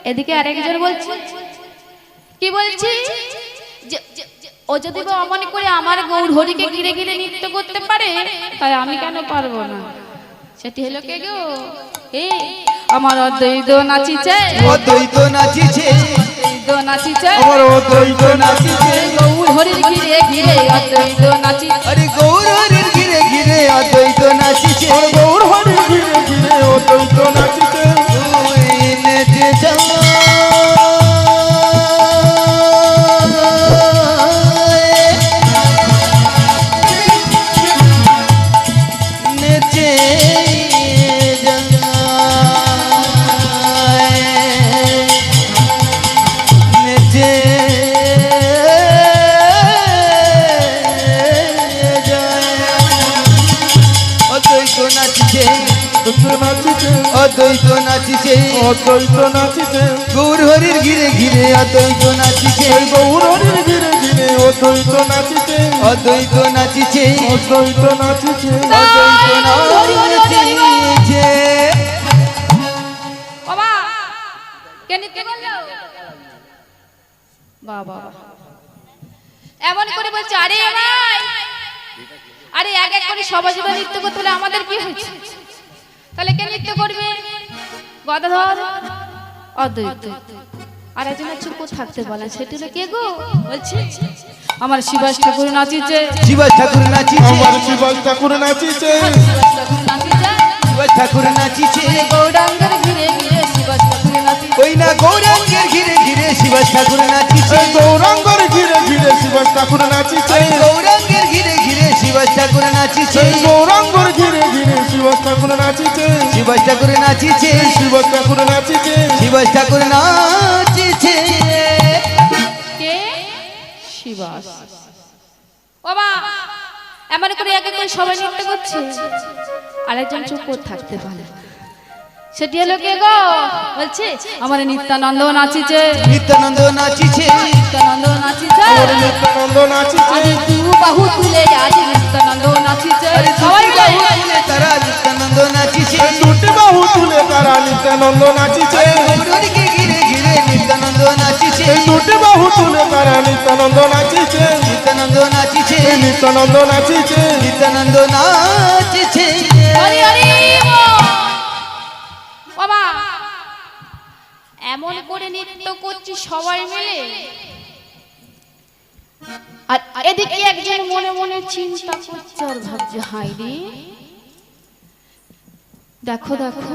এদিকে আরেকজন বলছে কি বলছি ও যদি অমন করে আমার গৌর হরিকে ঘিরে ঘিরে নৃত্য করতে পারে তাই আমি কেন পারবো না। সেটি হলো কে গো আমার অদ্বৈত নাচিছে অদ্বৈত নাচিছে অদ্বৈত নাচিছে আমার অদ্বৈত নাচিছে গৌর হরির ঘিরে ঘিরে অদ্বৈত নাচিছে আরে গৌর হরির ঘিরে ঘিরে অদ্বৈত নাচিছে গৌর হরির ঘিরে ঘিরে অদ্বৈত নাচিছে তুই নেচে যা নেচে নেচে অদ্বৈত নাচিছে অদ্বৈত নাচিছে অদ্বৈত নাচিছে গৌর হরির ঘিরে ঘিরে অদ্বৈত নাচিছে গৌর হরির ঘিরে ঘিরে অদ্বৈত নাচিছে অদ্বৈত নাচিছে অদ্বৈত নাচিছে অদ্বৈত নাচিছে বাবা কে নৃত্য করলো বাবা এমন করে বলছে আরে ভাই আরে এক এক করে সবাই যদি নৃত্য করতে হলে আমাদের কি হচ্ছে তাহলে কে নৃত্য করবে গদাধর অদ্বৈত আর একজন চুপ থাকতে বলেন সেটি হলো কে গো বলছে আমার শিবাস ঠাকুর নাচিছে শিবাস ঠাকুর নাচিছে আমার শিবাস ঠাকুর নাচিছে শিবাস ঠাকুর নাচিছে গৌরাঙ্গের ঘিরে ঘিরে শিবাস ঠাকুর নাচিছে ওই না গৌরাঙ্গের ঘিরে ঘিরে শিবাস ঠাকুর নাচিছে গৌরাঙ্গর ঘিরে ঘিরে শিবাস ঠাকুর নাচিছে গৌরাঙ্গের ঘিরে ঘিরে শিবাস ঠাকুর নাচিছে গৌরাঙ্গর ঘিরে ঘিরে শিবাস ঠাকুর নাচিছে শিবাস ঠাকুর নাচিছে শিবাস ঠাকুর নাচিছে শিবাস ঠাকুর নাচিছে কে শিবাস বাবা এমন করে এক এক করে সবাই নৃত্য করছে আরেকজন চুপ করে থাকতে পারে সেটি হলো কে গো বলছে আমার নিত্যানন্দ নাচিছে নিত্যানন্দ নাচিছে নিত্যানন্দ নাচিছে আমার নিত্যানন্দ নাচিছে আজ দু বাহু তুলে আজ নিত্যানন্দ নাচিছে সবাই বলে তারা নিত্যানন্দ নাচিছে দুটি বাহু তুলে তারা নিত্যানন্দ নাচিছে গৌরকে ঘিরে ঘিরে নিত্যানন্দ নাচিছে দুটি বাহু তুলে তারা নিত্যানন্দ নাচিছে নিত্যানন্দ নাচিছে নিত্যানন্দ নাচিছে নিত্যানন্দ নাচিছে হরি হরি বাবা এমন করে নৃত্য করছি সবাই মিলে আর এদিকে একজন মনে মনে চিন্তা করছে আর ভাবছে হাই রে দেখো দেখো